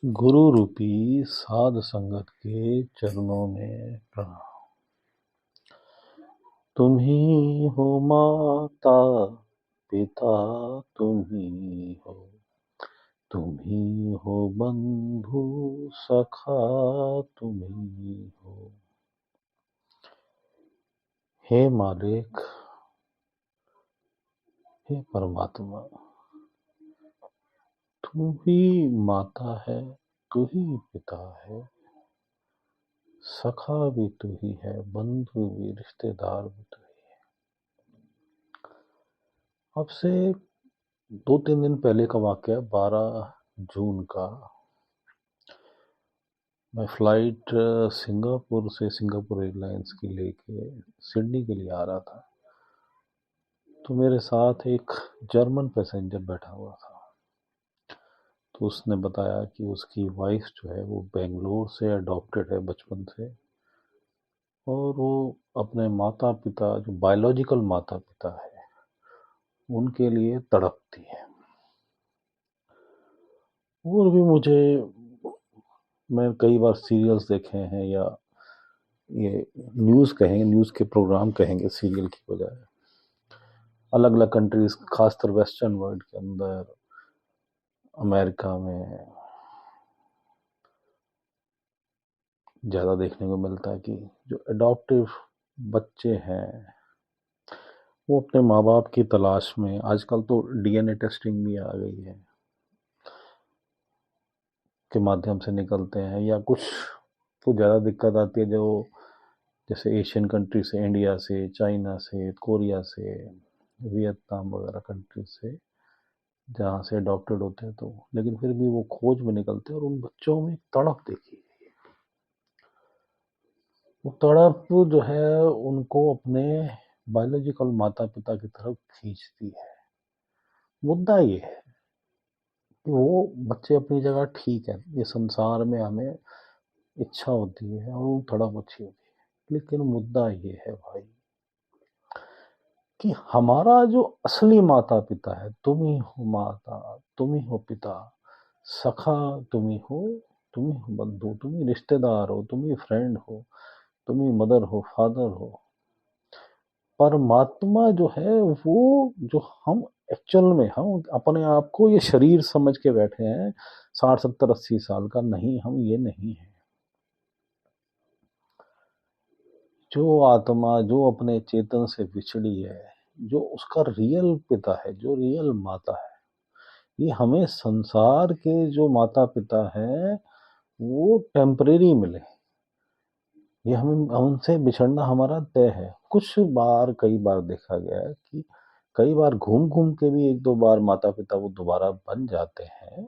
गुरु रूपी साध संगत के चरणों में प्रणाम। तुम ही हो माता पिता, तुम ही हो, तुम ही हो बंधु सखा, तुम ही हो। हे मालिक, हे परमात्मा, तू ही माता है, तू ही पिता है, सखा भी तू ही है, बंधु भी, रिश्तेदार भी तू ही है। अब से 2-3 दिन पहले का वाकया, 12 जून का। मैं फ्लाइट सिंगापुर से, सिंगापुर एयरलाइंस की लेके सिडनी के लिए आ रहा था। तो मेरे साथ एक जर्मन पैसेंजर बैठा हुआ था। तो उसने बताया कि उसकी वाइफ जो है वो बेंगलोर से अडॉप्टेड है बचपन से, और वो अपने माता पिता, जो बायोलॉजिकल माता पिता है, उनके लिए तड़पती है। और भी मुझे, मैं कई बार सीरियल्स देखे हैं, या ये न्यूज़ कहेंगे, न्यूज़ के प्रोग्राम कहेंगे सीरियल की बजाय, अलग अलग कंट्रीज, खासकर वेस्टर्न वर्ल्ड के अंदर, अमेरिका में ज़्यादा देखने को मिलता है कि जो अडॉप्टिव बच्चे हैं वो अपने माँ बाप की तलाश में, आजकल तो डीएनए टेस्टिंग भी आ गई है, के माध्यम से निकलते हैं, या कुछ तो ज़्यादा दिक्कत आती है जो जैसे एशियन कंट्री से, इंडिया से, चाइना से, कोरिया से, वियतनाम वगैरह कंट्री से, जहाँ से अडॉप्टेड होते हैं। तो लेकिन फिर भी वो खोज में निकलते हैं, और उन बच्चों में तड़प देखी गई है। वो तड़प जो है उनको अपने बायोलॉजिकल माता पिता की तरफ खींचती है। मुद्दा ये है कि वो बच्चे अपनी जगह ठीक है, ये संसार में हमें इच्छा होती है और वो तड़प अच्छी होती है, लेकिन मुद्दा ये है भाई कि हमारा जो असली माता पिता है, तुम ही हो माता, तुम ही हो पिता, सखा तुम ही हो, तुम ही हो बंधु, तुम ही रिश्तेदार हो, तुम ही फ्रेंड हो, तुम ही मदर हो, फादर हो। परमात्मा जो है वो, जो हम एक्चुअल में, हम अपने आप को ये शरीर समझ के बैठे हैं 60-70-80 साल का, नहीं, हम ये नहीं है। जो आत्मा जो अपने चेतन से बिछड़ी है, जो उसका रियल पिता है, जो रियल माता है, ये हमें संसार के जो माता पिता हैं वो टेम्परेरी मिले, ये हमें उनसे बिछड़ना हमारा तय है। कुछ बार, कई बार देखा गया है कि कई बार घूम घूम के भी 1-2 बार माता पिता वो दोबारा बन जाते हैं,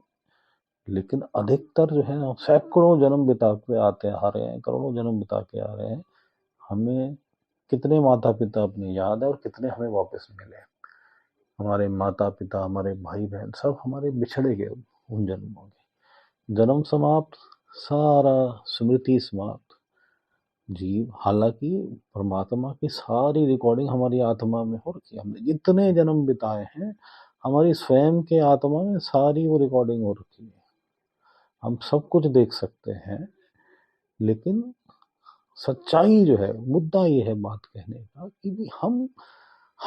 लेकिन अधिकतर जो है सैकड़ों जन्म बिता के आते आ रहे हैं, करोड़ों जन्म बिता के आ रहे हैं। हमें कितने माता पिता अपने याद है और कितने हमें वापस मिले। हमारे माता पिता, हमारे भाई बहन सब हमारे बिछड़े गए उन जन्मों के। जन्म समाप्त, सारा स्मृति समाप्त, जीव, हालांकि परमात्मा की सारी रिकॉर्डिंग हमारी आत्मा में हो रखी है। हमने जितने जन्म बिताए हैं हमारी स्वयं के आत्मा में सारी वो रिकॉर्डिंग हो रखी है। हम सब कुछ देख सकते हैं, लेकिन सच्चाई जो है, मुद्दा ये है बात कहने का कि हम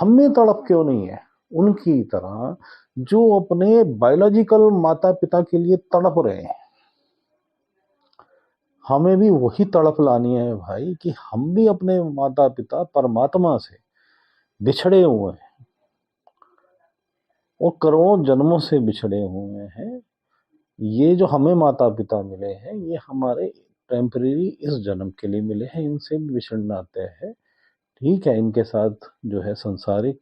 में तड़प क्यों नहीं है उनकी तरह, जो अपने बायोलॉजिकल माता पिता के लिए तड़प रहे हैं। हमें भी वही तड़प लानी है भाई कि हम भी अपने माता पिता परमात्मा से बिछड़े हुए हैं, और करोड़ों जन्मों से बिछड़े हुए हैं। ये जो हमें माता पिता मिले हैं, ये हमारे टेम्परेरी इस जन्म के लिए मिले हैं, इनसे भी बिछड़ना तय है। ठीक है, इनके साथ जो है संसारिक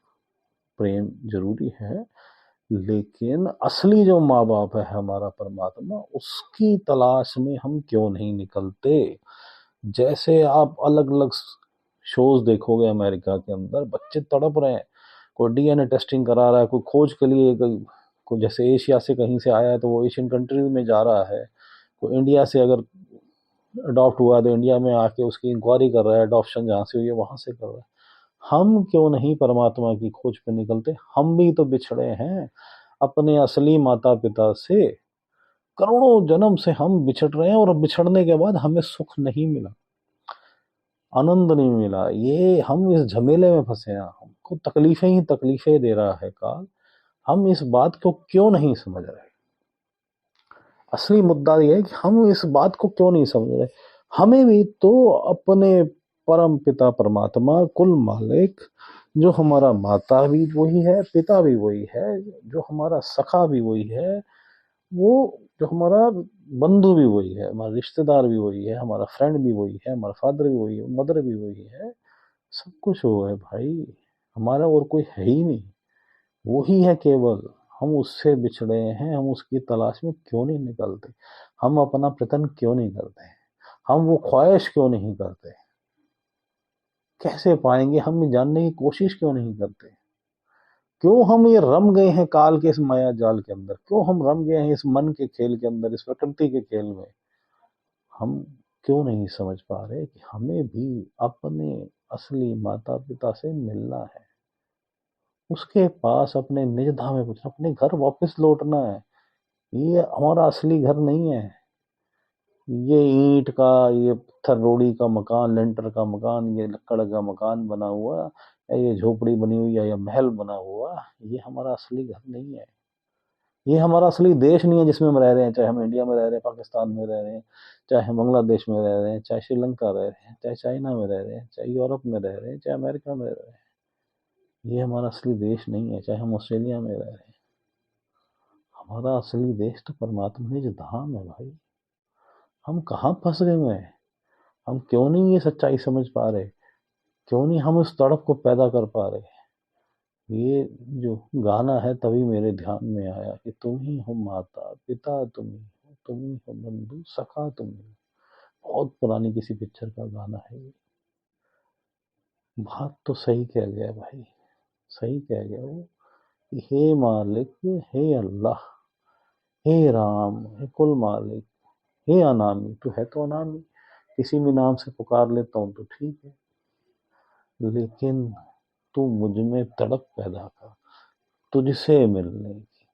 प्रेम जरूरी है, लेकिन असली जो माँ बाप है हमारा परमात्मा, उसकी तलाश में हम क्यों नहीं निकलते। जैसे आप अलग अलग शोज देखोगे अमेरिका के अंदर, बच्चे तड़प रहे हैं, कोई डीएनए टेस्टिंग करा रहा है, कोई खोज के लिए, कोई जैसे एशिया से कहीं से आया है तो वो एशियन कंट्री में जा रहा है, कोई इंडिया से अगर अडॉप्ट हुआ तो इंडिया में आके उसकी इंक्वायरी कर रहा है, अडॉप्शन जहाँ से हुई है वहां से कर रहा है। हम क्यों नहीं परमात्मा की खोज पे निकलते। हम भी तो बिछड़े हैं अपने असली माता पिता से, करोड़ों जन्म से हम बिछड़ रहे हैं और बिछड़ने के बाद हमें सुख नहीं मिला, आनंद नहीं मिला। ये हम इस झमेले में फंसे हैं, हमको तकलीफें ही तकलीफें दे रहा है काल। हम इस बात को क्यों नहीं समझ रहे? असली मुद्दा ये है कि हम इस बात को क्यों नहीं समझ रहे। हमें भी तो अपने परम पिता परमात्मा कुल मालिक, जो हमारा माता भी वही है, पिता भी वही है, जो हमारा सखा भी वही है, वो जो हमारा बंधु भी वही है, हमारा रिश्तेदार भी वही है, हमारा फ्रेंड भी वही है, हमारा फादर भी वही है, मदर भी वही है, सब कुछ वो है भाई। हमारा और कोई है ही नहीं, वो ही है केवल। हम उससे बिछड़े हैं, हम उसकी तलाश में क्यों नहीं निकलते? हम अपना प्रयत्न क्यों नहीं करते? हम वो ख्वाहिश क्यों नहीं करते? कैसे पाएंगे हम ये जानने की कोशिश क्यों नहीं करते? क्यों हम ये रम गए हैं काल के इस माया जाल के अंदर? क्यों हम रम गए हैं इस मन के खेल के अंदर, इस प्रकृति के खेल में? हम क्यों नहीं समझ पा रहे कि हमें भी अपने असली माता पिता से मिलना है, उसके पास अपने निज धाम में पहुंचना, अपने घर वापस लौटना है। ये हमारा असली घर नहीं है। ये ईंट का, ये पत्थर रोड़ी का मकान, लेंटर का मकान, ये लकड़ का मकान बना हुआ, या ये झोपड़ी बनी हुई है, या महल बना हुआ, ये हमारा असली घर नहीं है। ये हमारा असली देश नहीं है जिसमें हम रह रहे हैं, चाहे हम इंडिया में रह रहे हैं, पाकिस्तान में रह रहे हैं, चाहे हम बांग्लादेश में रह रहे हैं, चाहे श्रीलंका रह रहे हैं, चाहे चाइना में रह रहे हैं, चाहे यूरोप में रह रहे हैं, चाहे अमेरिका में रह रहे हैं। ये हमारा असली देश नहीं है। चाहे हम ऑस्ट्रेलिया में रह रहे हैं, हमारा असली देश तो परमात्मा निज धाम है भाई। हम कहाँ फंस गए हुए हैं? हम क्यों नहीं ये सच्चाई समझ पा रहे? क्यों नहीं हम उस तड़प को पैदा कर पा रहे? ये जो गाना है तभी मेरे ध्यान में आया कि तुम ही हो माता पिता, तुम ही हो बंधु सखा, तुम ही। बहुत पुरानी किसी पिक्चर का गाना है ये। बात तो सही कह गया भाई, सही कह गया वो कि हे मालिक, हे अल्लाह, हे राम, हे कुल मालिक, हे अनामी। तू है तो अनामी, किसी भी नाम से पुकार लेता हूँ तो ठीक है, लेकिन तू मुझ में तड़प पैदा कर तुझसे मिलने की।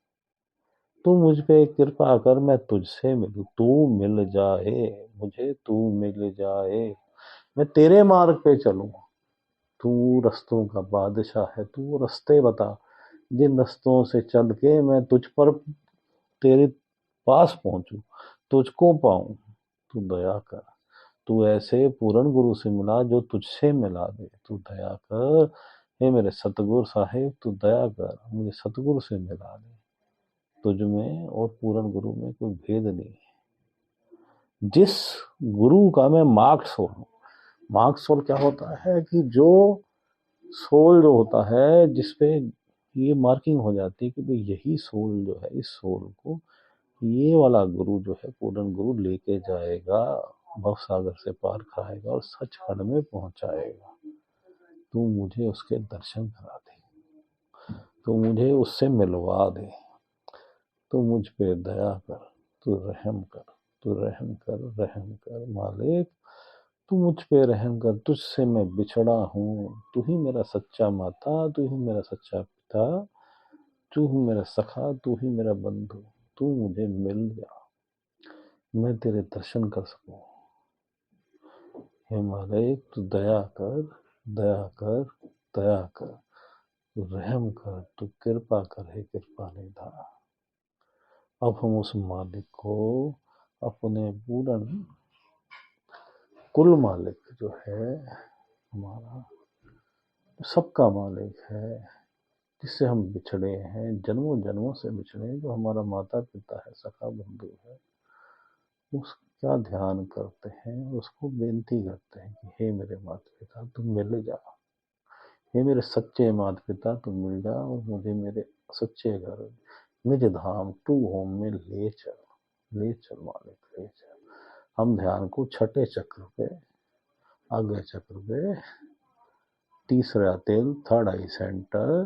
तू मुझ पे कृपा कर, मैं तुझसे मिलूं, तू मिल जाए मुझे, तू मिल जाए, मैं तेरे मार्ग पे चलूं। तू रस्तों का बादशाह है, तू रास्ते बता, जिन रस्तों से चल के मैं तुझ पर, तेरे पास पहुंचूं, तुझको पाऊं। तू दया कर, तू ऐसे पूर्ण गुरु से मिला जो तुझसे मिला दे। तू दया कर, हे मेरे सतगुरु साहिब, तू दया कर, मुझे सतगुरु से मिला दे। तुझ में और पूर्ण गुरु में कोई भेद नहीं है। जिस गुरु का मैं मार्क सोल हूँ, मार्क सोल क्या होता है कि जो सोल जो होता है जिसपे ये मार्किंग हो जाती है कि भाई यही सोल जो है, इस सोल को ये वाला गुरु जो है, पूर्ण गुरु लेके जाएगा, भव सागर से पार कराएगा और सचखंड में पहुंचाएगा। तू मुझे उसके दर्शन करा दे, तू मुझे उससे मिलवा दे, तू मुझ पे दया कर, तू रहम कर, तू रहम कर, रहम कर मालिक, तू मुझ पे रहम कर। तुझसे मैं बिछड़ा हूँ, तू ही मेरा सच्चा माता, तू ही मेरा सच्चा पिता, तू ही मेरा सखा, तू ही मेरा बंधु। तू मुझे मिल जा, मैं तेरे दर्शन कर सकूं। हे मालिक, तू दया कर, दया कर, दया कर, तू रहम कर, तू कृपा कर, हे कृपा निधान। अब हम उस मालिक को अपने पूर्ण कुल मालिक जो है, हमारा सबका मालिक है, जिससे हम बिछड़े हैं, जन्मों जन्मों से बिछड़े हैं, जो हमारा माता पिता है, सखा बंधु है, उसका ध्यान करते हैं, उसको बेनती करते हैं कि हे मेरे माता पिता, तुम मिल जा, हे मेरे सच्चे माता पिता, तुम मिल जा और मुझे मेरे सच्चे घर, निज धाम, टू होम में ले चल, ले चल मालिक, ले चल। हम ध्यान को छठे चक्र पे, आगे चक्र पे, तीसरा तेल, थर्ड आई सेंटर,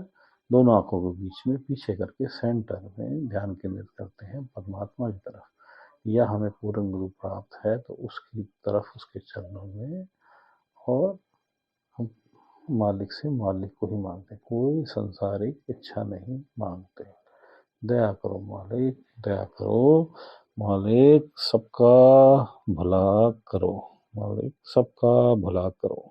दोनों आंखों के बीच में पीछे करके सेंटर में ध्यान केंद्रित करते हैं परमात्मा की तरफ। या हमें पूर्ण गुरु प्राप्त है तो उसकी तरफ, उसके चरणों में, और हम मालिक से मालिक को ही मांगते हैं, कोई संसारिक इच्छा नहीं मांगते। दया करो मालिक, दया करो, मालिक सबका भला करो, मालिक सबका भला करो।